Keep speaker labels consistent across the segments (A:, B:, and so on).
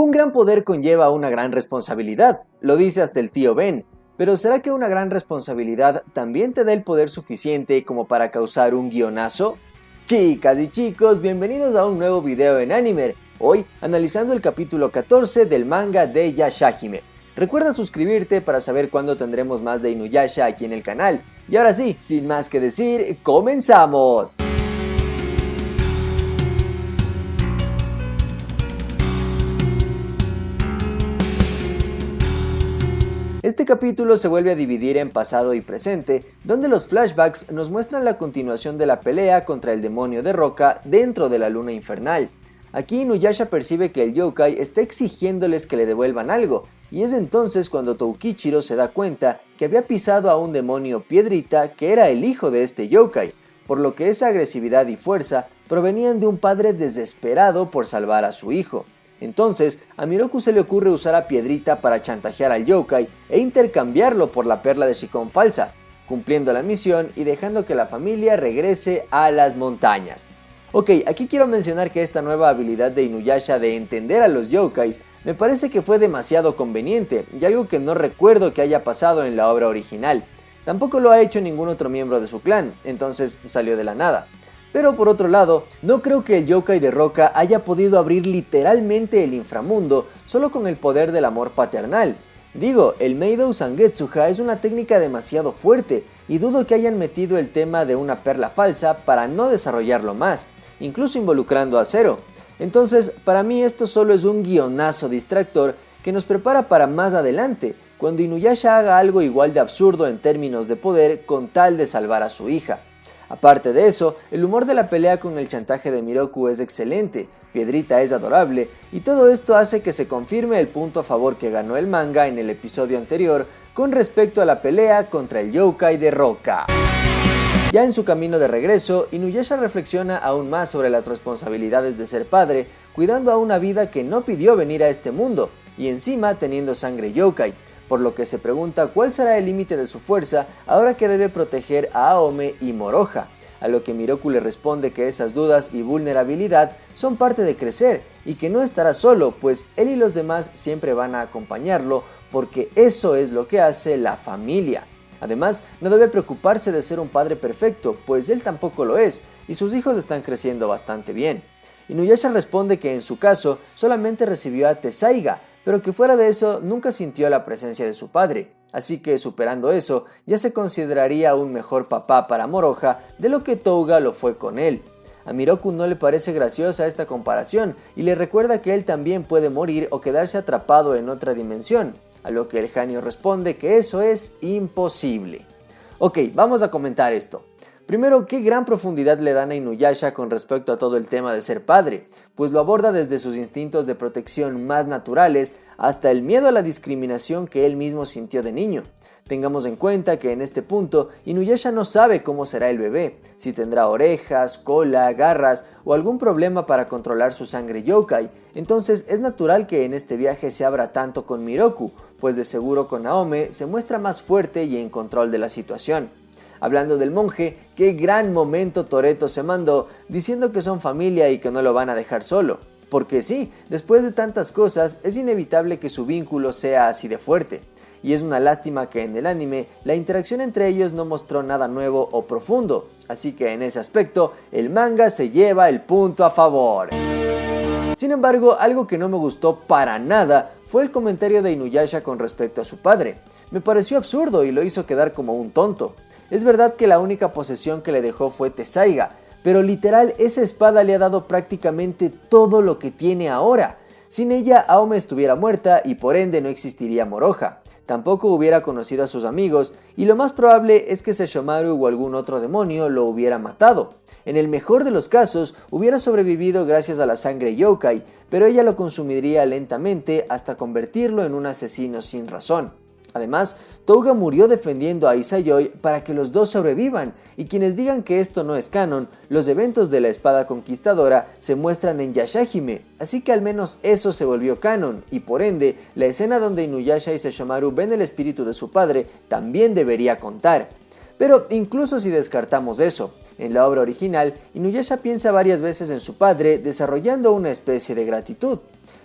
A: Un gran poder conlleva una gran responsabilidad, lo dice hasta el tío Ben, pero ¿será que una gran responsabilidad también te da el poder suficiente como para causar un guionazo? Chicas y chicos, bienvenidos a un nuevo video en Animer, hoy analizando el capítulo 14 del manga de Yashahime. Recuerda suscribirte para saber cuándo tendremos más de Inuyasha aquí en el canal. Y ahora sí, sin más que decir, ¡comenzamos! Este capítulo se vuelve a dividir en pasado y presente, donde los flashbacks nos muestran la continuación de la pelea contra el demonio de roca dentro de la luna infernal. Aquí Inuyasha percibe que el yokai está exigiéndoles que le devuelvan algo, y es entonces cuando Toukichiro se da cuenta que había pisado a un demonio piedrita que era el hijo de este yokai, por lo que esa agresividad y fuerza provenían de un padre desesperado por salvar a su hijo. Entonces, a Miroku se le ocurre usar a Piedrita para chantajear al yokai e intercambiarlo por la perla de Shikon falsa, cumpliendo la misión y dejando que la familia regrese a las montañas. Ok, aquí quiero mencionar que esta nueva habilidad de Inuyasha de entender a los yokais me parece que fue demasiado conveniente y algo que no recuerdo que haya pasado en la obra original. Tampoco lo ha hecho ningún otro miembro de su clan, entonces salió de la nada. Pero por otro lado, no creo que el yokai de roca haya podido abrir literalmente el inframundo solo con el poder del amor paternal. Digo, el Meidou Sangetsuha es una técnica demasiado fuerte y dudo que hayan metido el tema de una perla falsa para no desarrollarlo más, incluso involucrando a Zero. Entonces, para mí esto solo es un guionazo distractor que nos prepara para más adelante, cuando Inuyasha haga algo igual de absurdo en términos de poder con tal de salvar a su hija. Aparte de eso, el humor de la pelea con el chantaje de Miroku es excelente, Piedrita es adorable, y todo esto hace que se confirme el punto a favor que ganó el manga en el episodio anterior con respecto a la pelea contra el yokai de roca. Ya en su camino de regreso, Inuyasha reflexiona aún más sobre las responsabilidades de ser padre, cuidando a una vida que no pidió venir a este mundo, y encima teniendo sangre yokai, por lo que se pregunta cuál será el límite de su fuerza ahora que debe proteger a Aome y Moroha, a lo que Miroku le responde que esas dudas y vulnerabilidad son parte de crecer y que no estará solo, pues él y los demás siempre van a acompañarlo porque eso es lo que hace la familia. Además, no debe preocuparse de ser un padre perfecto, pues él tampoco lo es y sus hijos están creciendo bastante bien. Inuyasha responde que en su caso solamente recibió a Tesaiga, pero que fuera de eso nunca sintió la presencia de su padre, así que superando eso ya se consideraría un mejor papá para Moroha de lo que Touga lo fue con él. A Miroku no le parece graciosa esta comparación y le recuerda que él también puede morir o quedarse atrapado en otra dimensión, a lo que el Hanyo responde que eso es imposible. Ok, vamos a comentar esto. Primero, ¿qué gran profundidad le dan a Inuyasha con respecto a todo el tema de ser padre? Pues lo aborda desde sus instintos de protección más naturales hasta el miedo a la discriminación que él mismo sintió de niño. Tengamos en cuenta que en este punto Inuyasha no sabe cómo será el bebé, si tendrá orejas, cola, garras o algún problema para controlar su sangre yokai, entonces es natural que en este viaje se abra tanto con Miroku, pues de seguro con Aome se muestra más fuerte y en control de la situación. Hablando del monje, qué gran momento Toretto se mandó diciendo que son familia y que no lo van a dejar solo. Porque sí, después de tantas cosas es inevitable que su vínculo sea así de fuerte. Y es una lástima que en el anime la interacción entre ellos no mostró nada nuevo o profundo. Así que en ese aspecto el manga se lleva el punto a favor. Sin embargo, algo que no me gustó para nada fue el comentario de Inuyasha con respecto a su padre. Me pareció absurdo y lo hizo quedar como un tonto. Es verdad que la única posesión que le dejó fue Tesaiga, pero literal esa espada le ha dado prácticamente todo lo que tiene ahora. Sin ella, Aome estuviera muerta y por ende no existiría Moroha. Tampoco hubiera conocido a sus amigos y lo más probable es que Sesshomaru o algún otro demonio lo hubiera matado. En el mejor de los casos, hubiera sobrevivido gracias a la sangre yokai, pero ella lo consumiría lentamente hasta convertirlo en un asesino sin razón. Además, Touga murió defendiendo a Izayoi para que los dos sobrevivan, y quienes digan que esto no es canon, los eventos de la espada conquistadora se muestran en Yashahime, así que al menos eso se volvió canon, y por ende, la escena donde Inuyasha y Sesshomaru ven el espíritu de su padre también debería contar. Pero incluso si descartamos eso, en la obra original, Inuyasha piensa varias veces en su padre desarrollando una especie de gratitud.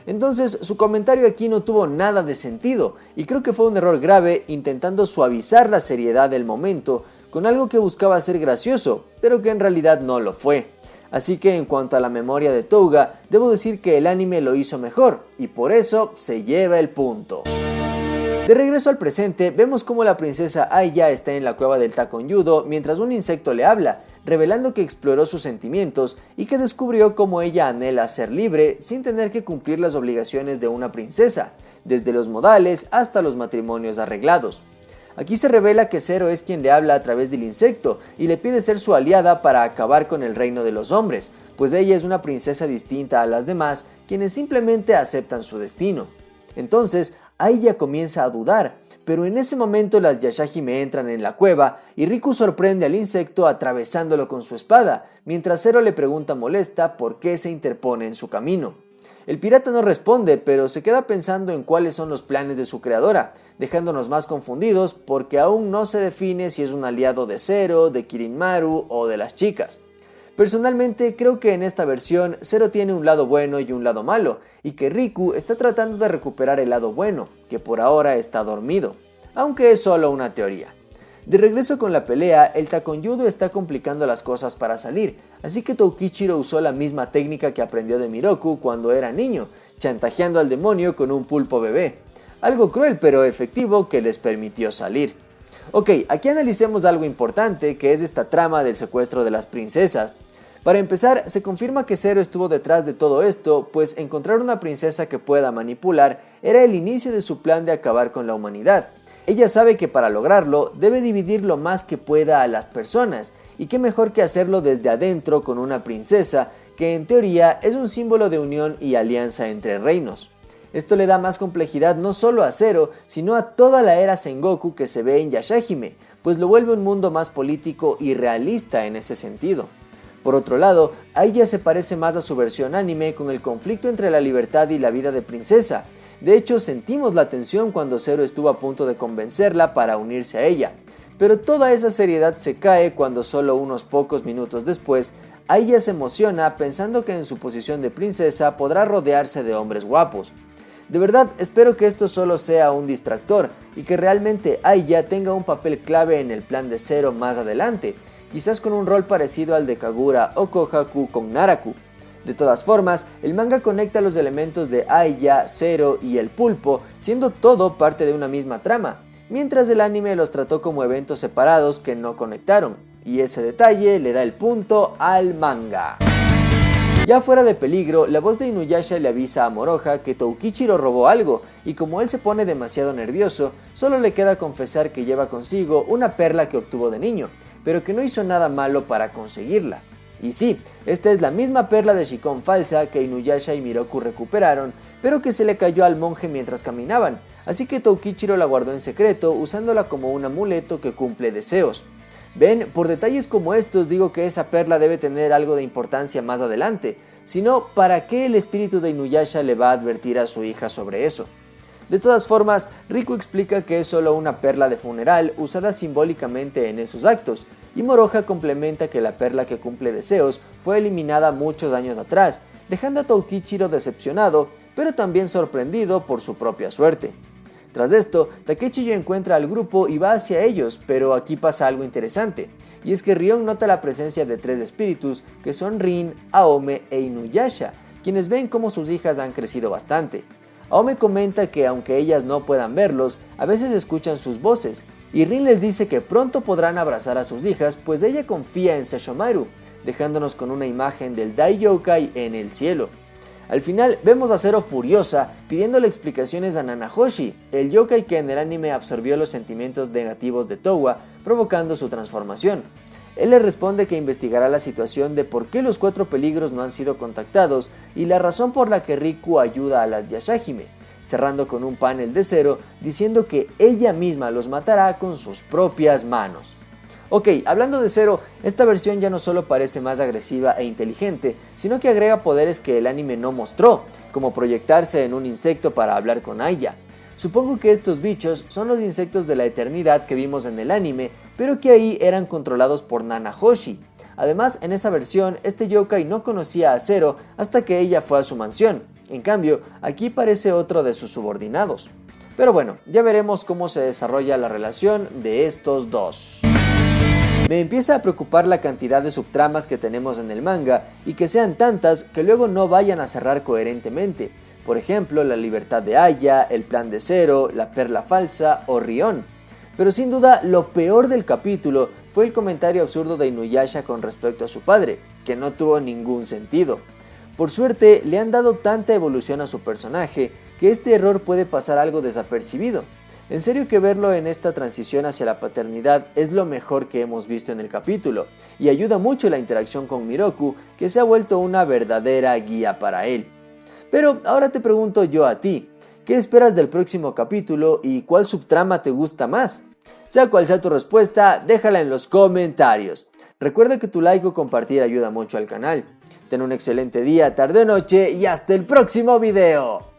A: Entonces su comentario aquí no tuvo nada de sentido y creo que fue un error grave intentando suavizar la seriedad del momento con algo que buscaba ser gracioso, pero que en realidad no lo fue. Así que en cuanto a la memoria de Touga, debo decir que el anime lo hizo mejor y por eso se lleva el punto. De regreso al presente, vemos cómo la princesa Aiya está en la cueva del Takonjudo mientras un insecto le habla, revelando que exploró sus sentimientos y que descubrió cómo ella anhela ser libre sin tener que cumplir las obligaciones de una princesa, desde los modales hasta los matrimonios arreglados. Aquí se revela que Zero es quien le habla a través del insecto y le pide ser su aliada para acabar con el reino de los hombres, pues ella es una princesa distinta a las demás, quienes simplemente aceptan su destino. Entonces, Aiya comienza a dudar, pero en ese momento las Yashahime entran en la cueva y Riku sorprende al insecto atravesándolo con su espada, mientras Zero le pregunta molesta por qué se interpone en su camino. El pirata no responde, pero se queda pensando en cuáles son los planes de su creadora, dejándonos más confundidos porque aún no se define si es un aliado de Zero, de Kirinmaru o de las chicas. Personalmente creo que en esta versión Zero tiene un lado bueno y un lado malo, y que Riku está tratando de recuperar el lado bueno, que por ahora está dormido, aunque es solo una teoría. De regreso con la pelea, el Takonjudo está complicando las cosas para salir, así que Toukichiro usó la misma técnica que aprendió de Miroku cuando era niño, chantajeando al demonio con un pulpo bebé. Algo cruel pero efectivo que les permitió salir. Ok, aquí analicemos algo importante que es esta trama del secuestro de las princesas. Para empezar, se confirma que Zero estuvo detrás de todo esto, pues encontrar una princesa que pueda manipular era el inicio de su plan de acabar con la humanidad. Ella sabe que para lograrlo debe dividir lo más que pueda a las personas, y qué mejor que hacerlo desde adentro con una princesa, que en teoría es un símbolo de unión y alianza entre reinos. Esto le da más complejidad no solo a Zero, sino a toda la era Sengoku que se ve en Yashahime, pues lo vuelve un mundo más político y realista en ese sentido. Por otro lado, Aiya se parece más a su versión anime con el conflicto entre la libertad y la vida de princesa. De hecho, sentimos la tensión cuando Zero estuvo a punto de convencerla para unirse a ella. Pero toda esa seriedad se cae cuando solo unos pocos minutos después, Aiya se emociona pensando que en su posición de princesa podrá rodearse de hombres guapos. De verdad, espero que esto solo sea un distractor y que realmente Aiya tenga un papel clave en el plan de Zero más adelante, quizás con un rol parecido al de Kagura o Kohaku con Naraku. De todas formas, el manga conecta los elementos de Aiya, Zero y el pulpo, siendo todo parte de una misma trama, mientras el anime los trató como eventos separados que no conectaron, y ese detalle le da el punto al manga. Ya fuera de peligro, la voz de Inuyasha le avisa a Moroha que Toukichiro robó algo, y como él se pone demasiado nervioso, solo le queda confesar que lleva consigo una perla que obtuvo de niño, pero que no hizo nada malo para conseguirla. Y sí, esta es la misma perla de Shikon falsa que Inuyasha y Miroku recuperaron, pero que se le cayó al monje mientras caminaban, así que Toukichiro la guardó en secreto usándola como un amuleto que cumple deseos. Ven, por detalles como estos digo que esa perla debe tener algo de importancia más adelante, si no, ¿para qué el espíritu de Inuyasha le va a advertir a su hija sobre eso? De todas formas, Riku explica que es solo una perla de funeral usada simbólicamente en esos actos, y Moroha complementa que la perla que cumple deseos fue eliminada muchos años atrás, dejando a Toukichiro decepcionado, pero también sorprendido por su propia suerte. Tras esto, Takechi encuentra al grupo y va hacia ellos, pero aquí pasa algo interesante, y es que Rion nota la presencia de tres espíritus que son Rin, Aome e Inuyasha, quienes ven cómo sus hijas han crecido bastante. Aome comenta que aunque ellas no puedan verlos, a veces escuchan sus voces, y Rin les dice que pronto podrán abrazar a sus hijas pues ella confía en Sesshomaru, dejándonos con una imagen del Dai Yokai en el cielo. Al final vemos a Zero furiosa pidiéndole explicaciones a Nanahoshi, el yokai que en el anime absorbió los sentimientos negativos de Touga, provocando su transformación. Él le responde que investigará la situación de por qué los 4 peligros no han sido contactados y la razón por la que Riku ayuda a las Yashahime, cerrando con un panel de Zero diciendo que ella misma los matará con sus propias manos. Ok, hablando de Zero, esta versión ya no solo parece más agresiva e inteligente, sino que agrega poderes que el anime no mostró, como proyectarse en un insecto para hablar con Aiya. Supongo que estos bichos son los insectos de la eternidad que vimos en el anime, pero que ahí eran controlados por Nanahoshi. Además, en esa versión, este yokai no conocía a Zero hasta que ella fue a su mansión. En cambio, aquí parece otro de sus subordinados. Pero bueno, ya veremos cómo se desarrolla la relación de estos dos. Me empieza a preocupar la cantidad de subtramas que tenemos en el manga y que sean tantas que luego no vayan a cerrar coherentemente. Por ejemplo, la libertad de Aya, el plan de Zero, la perla falsa o Rion. Pero sin duda, lo peor del capítulo fue el comentario absurdo de Inuyasha con respecto a su padre, que no tuvo ningún sentido. Por suerte, le han dado tanta evolución a su personaje que este error puede pasar algo desapercibido. En serio que verlo en esta transición hacia la paternidad es lo mejor que hemos visto en el capítulo, y ayuda mucho la interacción con Miroku, que se ha vuelto una verdadera guía para él. Pero ahora te pregunto yo a ti, ¿qué esperas del próximo capítulo y cuál subtrama te gusta más? Sea cual sea tu respuesta, déjala en los comentarios. Recuerda que tu like o compartir ayuda mucho al canal. Ten un excelente día, tarde o noche y hasta el próximo video.